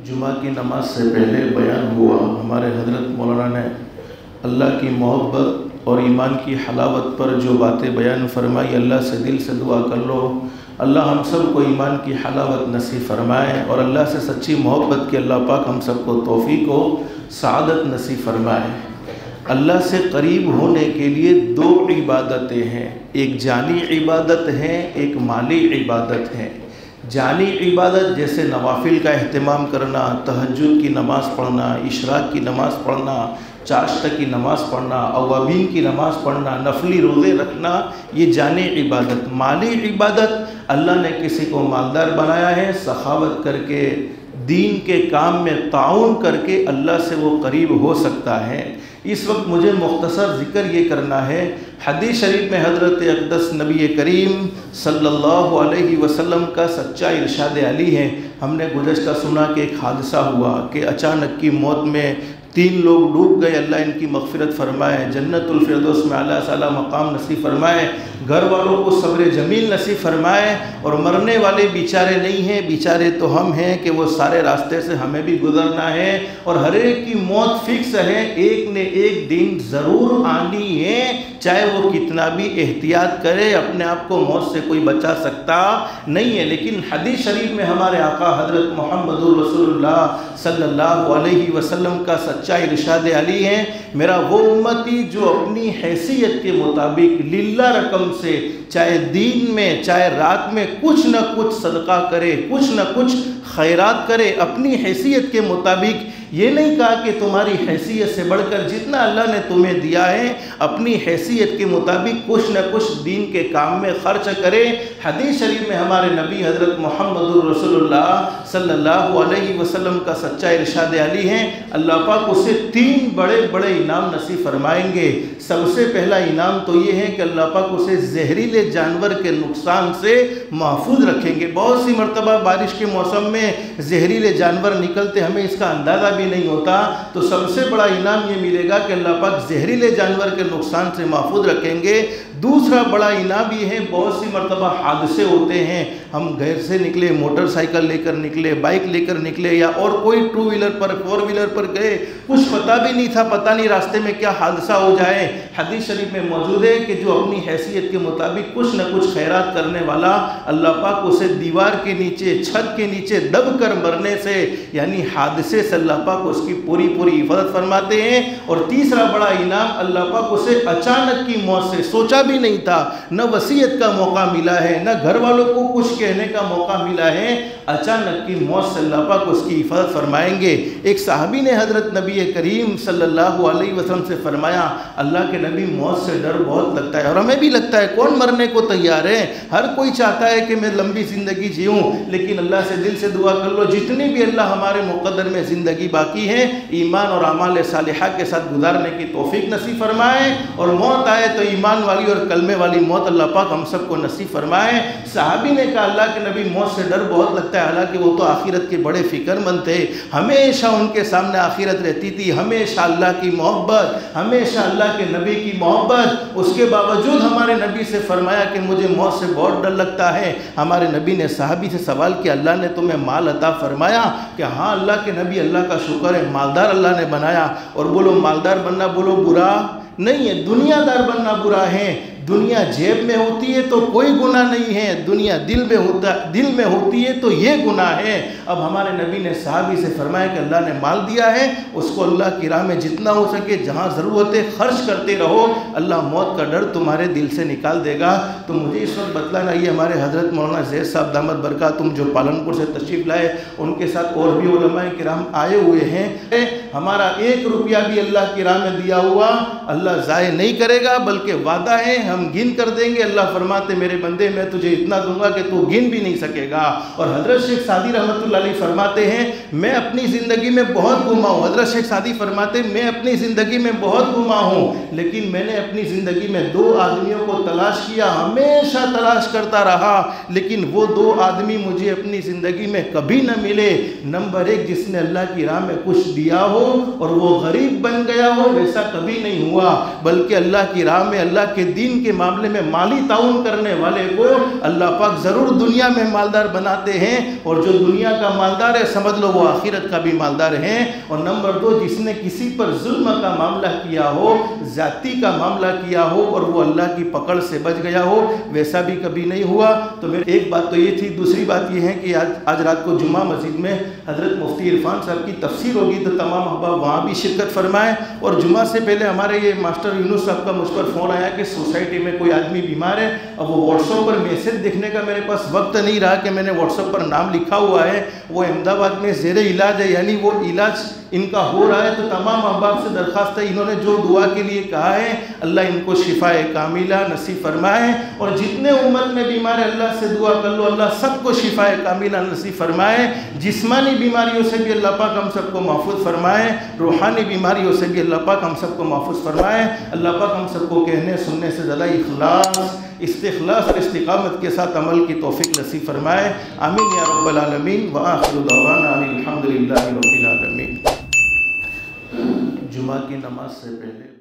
जुमा की नमाज से पहले बयान हुआ, हमारे हज़रत मौलाना ने अल्लाह की मोहब्बत और ईमान की हलावत पर जो बातें बयान फरमाई, अल्लाह से दिल से दुआ कर लो अल्लाह हम सब को ईमान की हलावत नसीब फरमाए और अल्लाह से सच्ची मोहब्बत की अल्लाह पाक हम सब को तौफीक व सआदत नसीब फरमाए। अल्लाह से करीब होने के लिए दो इबादतें हैं, एक जानी इबादत है, एक माली इबादत है। जानी इबादत जैसे नवाफिल का अहतमाम करना, तहज्जुद की नमाज़ पढ़ना, इशराक की नमाज़ पढ़ना, चाश्त की नमाज़ पढ़ना, अवाबीन की नमाज़ पढ़ना, नफली रोज़े रखना, ये जानी इबादत। माली इबादत अल्लाह ने किसी को मालदार बनाया है, सखावत करके दीन के काम में ताउन करके अल्लाह से वो करीब हो सकता है। इस वक्त मुझे मुख्तसर ज़िक्र ये करना है। हदीस शरीफ में हज़रत अक़दस नबी करीम सल्लल्लाहु अलैहि वसल्लम का सच्चा इरशाद अली है। हमने गुज़श्ता सुना कि एक हादसा हुआ कि अचानक की मौत में 3 लोग डूब गए। अल्लाह इनकी मग़फ़िरत फ़रमाए, जन्नतुल फ़िरदौस में आला साला मकाम नसीब फ़रमाए, घर वालों को सब्र जमील नसीब फ़रमाए। और मरने वाले बेचारे नहीं हैं, बेचारे तो हम हैं कि वो सारे रास्ते से हमें भी गुज़रना है और हर एक की मौत फ़िक्स है, एक ने एक दिन ज़रूर आनी है, चाहे वो कितना भी एहतियात करे, अपने आप को मौत से कोई बचा सकता नहीं है। लेकिन हदीस शरीफ में हमारे आका हज़रत मुहम्मदुर रसूलुल्लाह सल्लल्लाहु अलैहि वसल्लम का सच्चा इरशाद अली है, मेरा वो उम्मती जो अपनी हैसियत के मुताबिक लिल्ला रकम से चाहे दिन में चाहे रात में कुछ न कुछ सदका करे, कुछ न कुछ खैरात करे, अपनी हैसियत के मुताबिक। ये नहीं कहा कि तुम्हारी हैसियत से बढ़कर जितना अल्लाह ने तुम्हें दिया है अपनी हैसियत के मुताबिक कुछ न कुछ दीन के काम में खर्च करे। हदीस शरीफ में हमारे नबी हज़रत मुहम्मदुर रसूलुल्लाह सल्लल्लाहु अलैहि वसल्लम का सच्चा इरशाद अली है, अल्लाह पाक उसे 3 बड़े बड़े इनाम नसीब फरमाएंगे। सबसे पहला इनाम तो ये है कि अल्लाह पाक उसे जहरीले जानवर के नुकसान से महफूज रखेंगे। बहुत सी मरतबा बारिश के मौसम में जहरीले जानवर निकलते, हमें इसका अंदाज़ा भी नहीं होता। तो सबसे बड़ा इनाम ये मिलेगा कि अल्लाह पाक जहरीले जानवर के नुकसान से महफूज रखेंगे। दूसरा बड़ा इनाम ये है, बहुत सी मरतबा हादसे होते हैं, हम घर से निकले, मोटरसाइकिल लेकर निकले, बाइक लेकर निकले या और कोई 2 व्हीलर पर 4 व्हीलर पर गए, कुछ पता भी नहीं था, पता नहीं रास्ते में क्या हादसा हो जाए। हदीस शरीफ में मौजूद है कि जो अपनी हैसियत के मुताबिक कुछ न कुछ खैरात करने वाला, अल्लाह पाक उसे दीवार के नीचे, छत के नीचे दब कर मरने से यानी हादसे से अल्लाह पाक उसकी पूरी हिफाजत फरमाते हैं। और तीसरा बड़ा इनाम, अल्लाह पाक उसे अचानक की मौत से, सोचा भी नहीं था, न वसीयत का मौका मिला है, न घर वालों को कुछ कहने का मौका मिला है, अचानक की मौत से अल्लाह पाक उसकी हिफाजत फरमाएंगे। एक सहाबी ने हज़रत नबी करीम सल्लल्लाहु अलैहि वसल्लम से फरमाया, अल्लाह के नबी मुझ से डर बहुत लगता है और हमें भी लगता है, कौन मरने को तैयार है, हर कोई चाहता है कि मैं लंबी ज़िंदगी जीऊँ, लेकिन अल्लाह से दिल से दुआ कर लो जितनी भी अल्लाह हमारे मुक़द्दर में ज़िंदगी बाकी है ईमान और अमाल सालिहा के साथ गुजारने की तौफीक नसीब फरमाए और मौत आए तो ईमान वाली और कलमे वाली मौत अल्लाह पाक हम सबको नसीब फरमाए। सहाबी ने कहा, अल्लाह के नबी मौत से डर बहुत लगता है, हालांकि वो तो आखिरत के बड़े फ़िक्रमंद थे, हमेशा उनके सामने आखिरत रहती थी, हमेशा अल्लाह की मोहब्बत, हमेशा अल्लाह के नबी की मोहब्बत। उसके बावजूद हमारे नबी से फरमाया कि मुझे मौत से बहुत डर लगता है। हमारे नबी ने सहाबी से सवाल किया, अल्लाह ने तुम्हें माल अता फरमाया? कि हाँ अल्लाह के नबी, अल्लाह का शुक्र है, मालदार अल्लाह ने बनाया। और बोलो मालदार बनना बोलो बुरा नहीं है, दुनियादार बनना बुरा है। दुनिया जेब में होती है तो कोई गुनाह नहीं है, दुनिया दिल में होती है तो ये गुनाह है। अब हमारे नबी ने सहाबी से फरमाया कि अल्लाह ने माल दिया है, उसको अल्लाह की राह में जितना हो सके जहाँ ज़रूरत है खर्च करते रहो, अल्लाह मौत का डर तुम्हारे दिल से निकाल देगा। तो मुझे इस वक्त बतलाना, ये हमारे हज़रत मौलाना ज़ैद साहब दामद बरकातुहुम जो पालनपुर से तशरीफ़ लाए, उनके साथ और भी उलमाए किराम आए हुए हैं। हमारा 1 रुपया भी अल्लाह की राह में दिया हुआ अल्लाह ज़ाय नहीं करेगा, बल्कि वादा है हम गिन कर देंगे। अल्लाह फरमाते, मेरे बंदे मैं तुझे इतना दूंगा कि तू गिन भी नहीं सकेगा। और हज़रत शेख सादी रहमतुल्लाह अलैह फरमाते हैं, मैं अपनी ज़िंदगी में बहुत घुमा हूँ। हज़रत शेख सादी फरमाते, मैं अपनी ज़िंदगी में बहुत घुमा हूँ, लेकिन मैंने अपनी ज़िंदगी में 2 आदमियों को तलाश किया, हमेशा तलाश करता रहा, लेकिन वो 2 आदमी मुझे अपनी ज़िंदगी में कभी न मिले। नंबर 1, जिसने अल्लाह की राह में कुछ दिया हो और वो गरीब बन गया हो, वैसा कभी नहीं हुआ, बल्कि अल्लाह की राह में, अल्लाह के दीन के मामले में माली ताउन करने वाले को अल्लाह पाक ज़रूर दुनिया में मालदार बनाते हैं, और जो दुनिया का मालदार है समझ लो वो आखिरत का भी मालदार है। और नंबर 2, जिसने किसी पर जुल्म का मामला किया हो, ज़ाती का मामला किया हो और वो अल्लाह की पकड़ से बच गया हो, वैसा भी कभी नहीं हुआ। तो मेरी एक बात तो ये थी। दूसरी बात ये है कि आज रात को जुमा मस्जिद में हज़रत मुफ्ती इरफान साहब की तफसीर होगी, तो तमाम अहबाब वहाँ भी शिरकत फरमाएँ। और जुमा से पहले हमारे ये मास्टर यूनुस साहब का मुझ पर फ़ोन आया कि सोसाइटी में कोई आदमी बीमार है। अब वो व्हाट्सएप पर मैसेज देखने का मेरे पास वक्त नहीं रहा कि मैंने व्हाट्सएप पर नाम लिखा हुआ है, वो अहमदाबाद में ज़ेरे इलाज है, यानी वो इलाज इनका हो रहा है। तो तमाम अहबाब से दरख्वास्त है, इन्होंने जो दुआ के लिए कहा है अल्लाह इनको शिफाए कामिला नसीब फरमाए। और जितने उम्मत में बीमार है अल्लाह से दुआ कर लो, अल्लाह सबको शिफाए कामिला नसीब फरमाए। जिस्मानी बीमारियों से भी अल्लाह पाक हम सबको महफूज फरमाए, रूहानी बीमारियों से भी अल्लाह पाक हम सबको महफूज फरमाए। अल्लाह पाक हम सबको कहने सुनने से ज़्यादा इखलास, इस्तिखलास और इस्तिकामत के साथ अमल की तौफीक नसीब फरमाए। आमीन या रब्बल आलमीन व आखिरु दअवाना अल्हम्दुलिल्लाहि रब्बिल आलमीन। जुमा की नमाज से पहले